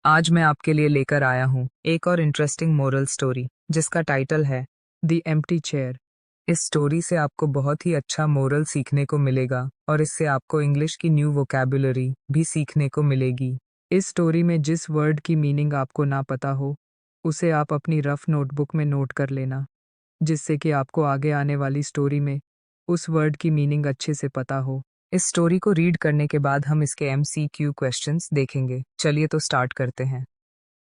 आज मैं आपके लिए लेकर आया हूँ एक और इंटरेस्टिंग मोरल स्टोरी जिसका टाइटल है द एम्प्टी चेयर। इस स्टोरी से आपको बहुत ही अच्छा मोरल सीखने को मिलेगा और इससे आपको इंग्लिश की न्यू वोकैबुलरी भी सीखने को मिलेगी। इस स्टोरी में जिस वर्ड की मीनिंग आपको ना पता हो उसे आप अपनी रफ नोटबुक में नोट कर लेना, जिससे कि आपको आगे आने वाली स्टोरी में उस वर्ड की मीनिंग अच्छे से पता हो। इस स्टोरी को रीड करने के बाद हम इसके MCQ क्वेश्चंस देखेंगे। चलिए तो स्टार्ट करते हैं।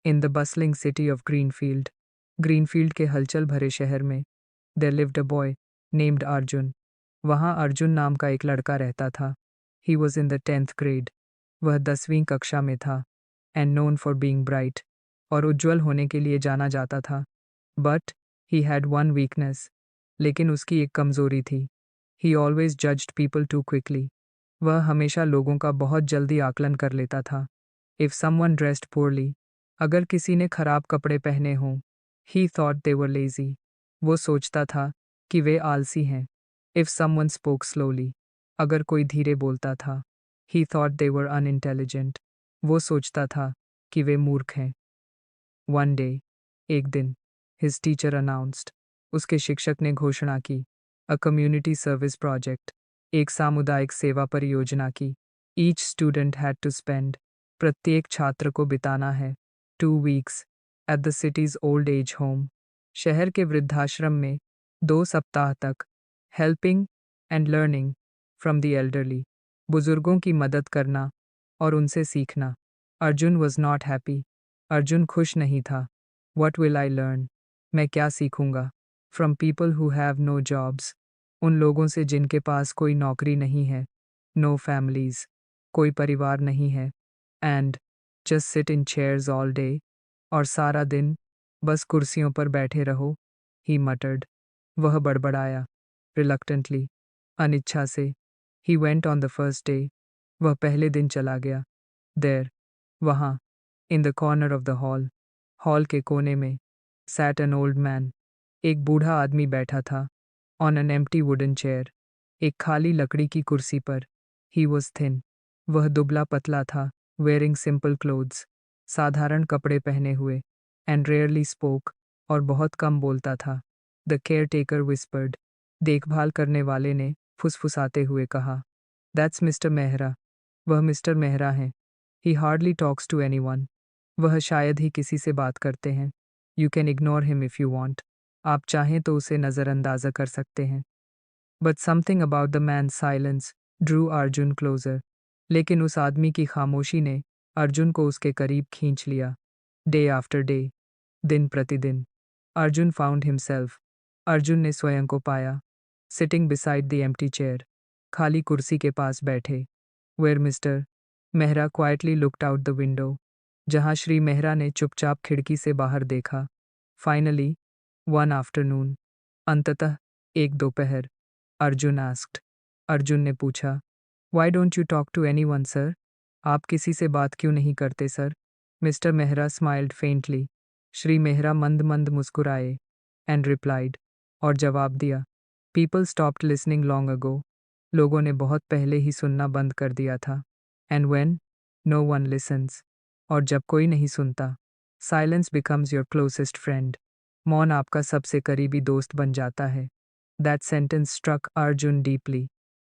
In the bustling city of Greenfield, Greenfield के हलचल भरे शहर में, there lived a boy named Arjun. वहाँ अर्जुन नाम का एक लड़का रहता था। He was in the 10th grade. वह 10वीं कक्षा में था। And known for being bright, और उज्ज्वल होने के लिए जाना जाता था। But he had one weakness, लेकिन उसकी एक कमजोरी थी। He always judged people too quickly. वह हमेशा लोगों का बहुत जल्दी आकलन कर लेता था। इफ समवन ड्रेस्ड पोरली, अगर किसी ने खराब कपड़े पहने हों, ही थॉट दे वर लेजी। वो सोचता था कि वे आलसी हैं। इफ समवन स्पोक स्लोली, अगर कोई धीरे बोलता था, ही थॉट दे वर अनइंटेलिजेंट। वो सोचता था कि वे मूर्ख हैं। वन डे, एक दिन, हिज टीचर अनाउंस्ड, उसके शिक्षक ने घोषणा की, अ कम्युनिटी सर्विस प्रोजेक्ट, एक सामुदायिक सेवा परियोजना की। Each student had to spend, प्रत्येक छात्र को बिताना है, 2 weeks at the city's old age home, शहर के वृद्धाश्रम में 2 सप्ताह तक, helping and learning from the elderly, बुजुर्गों की मदद करना और उनसे सीखना। Arjun was not happy, Arjun खुश नहीं था। वट विल आई लर्न, मैं क्या सीखूंगा? From people who have no jobs, उन लोगों से जिनके पास कोई नौकरी नहीं है। नो फैमिलीज, कोई परिवार नहीं है। And just sit in chairs all day, और सारा दिन बस कुर्सियों पर बैठे रहो। ही मटर्ड, वह बड़बड़ाया। रिलक्टेंटली, अनिच्छा से। He went on the first day, वह पहले दिन चला गया। देर, वहाँ, in the corner of the hall, hall के कोने में, सैट एन ओल्ड मैन, एक बूढ़ा आदमी बैठा था। On an empty wooden chair, एक खाली लकड़ी की कुर्सी पर। ही वॉज थिन, वह दुबला पतला था। वेयरिंग सिंपल क्लोथ्स, साधारण कपड़े पहने हुए। एंड रेयरली स्पोक, और बहुत कम बोलता था। द केयर टेकर विस्पर्ड, देखभाल करने वाले ने फुसफुसाते हुए कहा, दैट्स मिस्टर मेहरा, वह मिस्टर मेहरा हैं। He hardly talks to anyone, वह शायद ही किसी से बात करते हैं। You can ignore him if you want, आप चाहें तो उसे नज़रअंदाज़ा कर सकते हैं। But something about the man silence drew Arjun closer, लेकिन उस आदमी की खामोशी ने अर्जुन को उसके करीब खींच लिया। डे आफ्टर डे, दिन प्रतिदिन, अर्जुन फाउंड हिमसेल्फ, अर्जुन ने स्वयं को पाया। Sitting beside the empty chair, खाली कुर्सी के पास बैठे। Where Mr Mehra quietly looked out the window, जहाँ श्री मेहरा ने चुपचाप खिड़की से बाहर देखा। फाइनली, वन आफ्टरनून, अंततः एक दोपहर, अर्जुन आस्क्ड, अर्जुन ने पूछा, why don't you talk to anyone sir, आप किसी से बात क्यों नहीं करते sir? Mr Mehra smiled faintly, Shri Mehra मंद मंद मुस्कुराए। एंड रिप्लाइड, और जवाब दिया, people stopped listening long ago, लोगों ने बहुत पहले ही सुनना बंद कर दिया था। And when no one listens, और जब कोई नहीं सुनता, silence becomes your closest friend, मौन आपका सबसे करीबी दोस्त बन जाता है। That sentence struck Arjun deeply,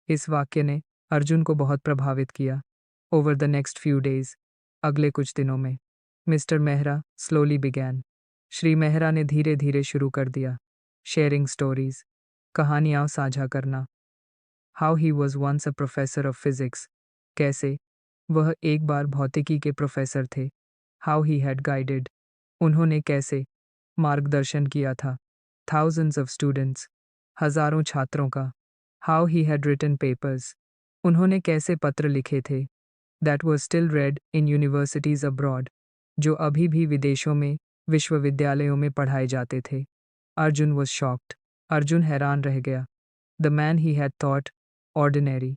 इस वाक्य ने अर्जुन को बहुत प्रभावित किया। Over the next few days, अगले कुछ दिनों में, Mr Mehra slowly began, Shri Mehra ने धीरे धीरे शुरू कर दिया। शेयरिंग स्टोरीज, कहानियाँ साझा करना। How he was once a professor of physics, कैसे वह एक बार भौतिकी के प्रोफेसर थे। हाउ ही हैड गाइडेड, उन्होंने कैसे मार्गदर्शन किया था। थाउजेंड्स ऑफ स्टूडेंट्स, हजारों छात्रों का। How he had written papers, उन्होंने कैसे पत्र लिखे थे। That was still read in universities abroad, जो अभी भी विदेशों में विश्वविद्यालयों में पढ़ाए जाते थे। अर्जुन वॉज शॉक्ड, अर्जुन हैरान रह गया। The man he had thought ordinary,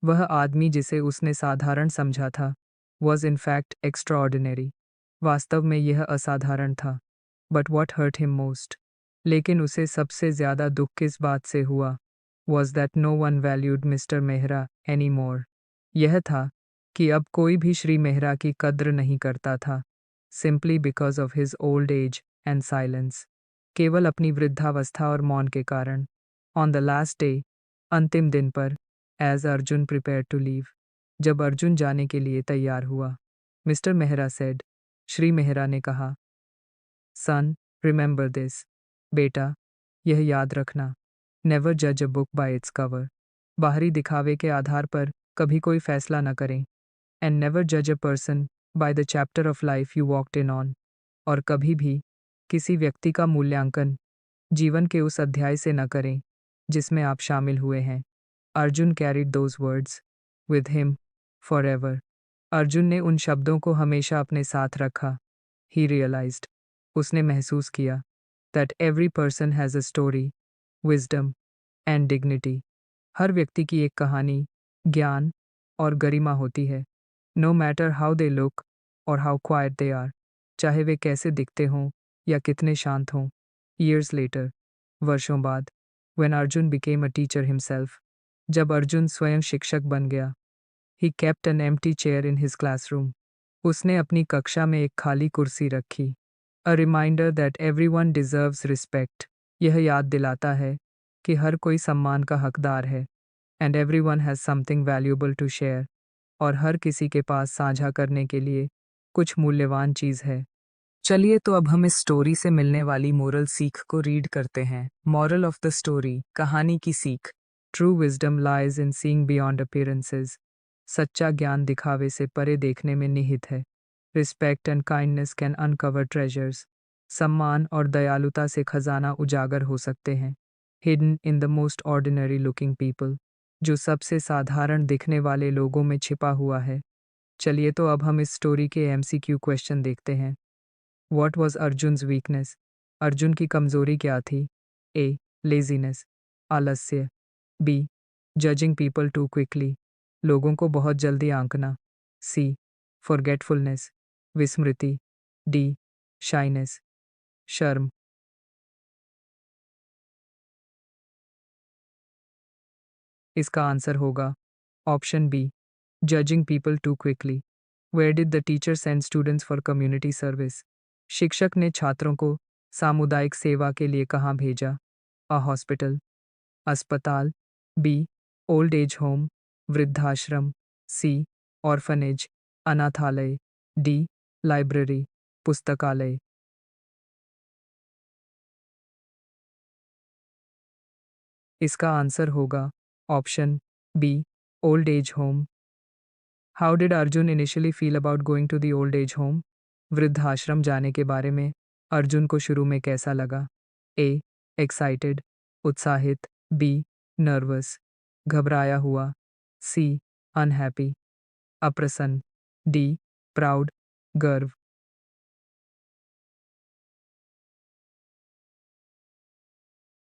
वह आदमी जिसे उसने साधारण समझा था, वॉज इन फैक्ट एक्स्ट्राऑर्डिनरी, वास्तव में यह असाधारण था। But what hurt him most, लेकिन उसे सबसे ज्यादा दुख किस बात से हुआ, was that no one valued Mr Mehra any more, यह था कि अब कोई भी श्री मेहरा की कद्र नहीं करता था। simply because of his old age and silence. केवल अपनी वृद्धावस्था और मौन के कारण. On the last day, अंतिम दिन पर, as Arjun prepared to leave, जब अर्जुन जाने के लिए तैयार हुआ, Mr. मेहरा said, श्री मेहरा ने कहा, Son, remember this. बेटा, यह याद रखना. Never judge a book by its cover. बाहरी दिखावे के आधार पर कभी कोई फैसला न करें. And never judge a person by the chapter of life you walked in on. और कभी भी किसी व्यक्ति का मूल्यांकन जीवन के उस अध्याय से न करें जिसमें आप शामिल हुए हैं. Arjun carried those words with him forever. Arjun ने उन शब्दों को हमेशा अपने साथ रखा. He realized. उसने महसूस किया that every person has a story, wisdom and dignity. हर व्यक्ति की एक कहानी, ज्ञान और गरिमा होती है. No matter how they look or how quiet they are. चाहे वे कैसे दिखते हों या कितने शांत हों. Years later, वर्षों बाद, when Arjun became a teacher himself, जब अर्जुन स्वयं शिक्षक बन गया, he kept an empty chair in his classroom. उसने अपनी कक्षा में एक खाली कुर्सी रखी. A reminder that everyone deserves respect. यह याद दिलाता है कि हर कोई सम्मान का हकदार है. And everyone has something valuable to share. और हर किसी के पास साझा करने के लिए कुछ मूल्यवान चीज है. चलिए तो अब हम इस स्टोरी से मिलने वाली मोरल सीख को रीड करते हैं. मॉरल ऑफ द स्टोरी, कहानी की सीख. True wisdom lies in seeing beyond appearances. सच्चा ज्ञान दिखावे से परे देखने में निहित है. Respect and kindness can uncover treasures. सम्मान और दयालुता से खजाना उजागर हो सकते हैं. Hidden in the most ordinary looking people. जो सबसे साधारण दिखने वाले लोगों में छिपा हुआ है. चलिए तो अब हम इस स्टोरी के MCQ क्वेश्चन देखते हैं. What was Arjun's weakness? Arjun की कमजोरी क्या थी? A. Laziness. आलस्य. B. Judging people too quickly. लोगों को बहुत जल्दी आंकना. C. Forgetfulness. विस्मृति. D. Shyness. शर्म. इसका आंसर होगा option B, judging people too quickly. Where did the teacher send students for community service? शिक्षक ने छात्रों को सामुदायिक सेवा के लिए कहाँ भेजा? A hospital. अस्पताल. बी. Old age home. वृद्धाश्रम. सी. ऑर्फनेज. अनाथालय. डी. लाइब्रेरी. पुस्तकालय. इसका आंसर होगा option B, old age home. How did Arjun initially feel about going to the old age home? वृद्धाश्रम जाने के बारे में अर्जुन को शुरू में कैसा लगा? ए. एक्साइटेड, उत्साहित. बी. नर्वस, घबराया हुआ. सी. अनहैप्पी, अप्रसन्न. डी. प्राउड, गर्व.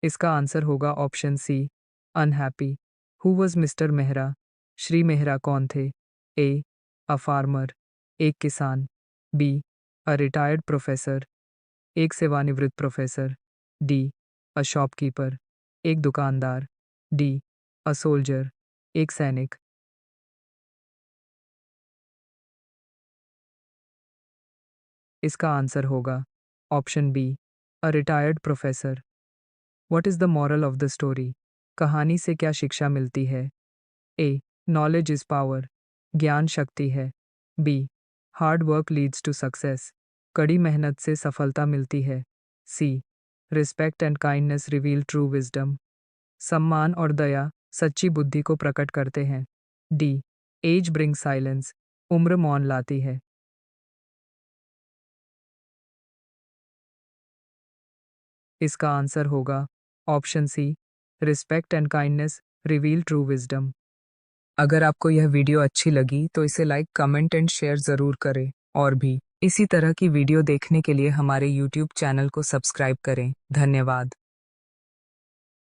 इसका आंसर होगा option C, unhappy. Who was Mr Mehra? Shri Mehra कौन थे? ए. अ फार्मर, एक किसान. बी. अ रिटायर्ड प्रोफेसर, एक सेवानिवृत्त प्रोफेसर. डी. अ शॉपकीपर, एक दुकानदार. डी. अ सोल्जर, एक सैनिक. इसका आंसर होगा option B, a retired professor. What is the moral of the story? कहानी से क्या शिक्षा मिलती है? ए. नॉलेज इज पावर, ज्ञान शक्ति है. B. Hard work leads to success, कड़ी मेहनत से सफलता मिलती है. C. Respect and kindness reveal true wisdom, सम्मान और दया सच्ची बुद्धि को प्रकट करते हैं. डी. एज ब्रिंग साइलेंस, उम्र मौन लाती है. इसका आंसर होगा option C, respect and kindness reveal true wisdom. अगर आपको यह वीडियो अच्छी लगी तो इसे लाइक, कमेंट एंड शेयर ज़रूर करें. और भी इसी तरह की वीडियो देखने के लिए हमारे YouTube चैनल को सब्सक्राइब करें. धन्यवाद.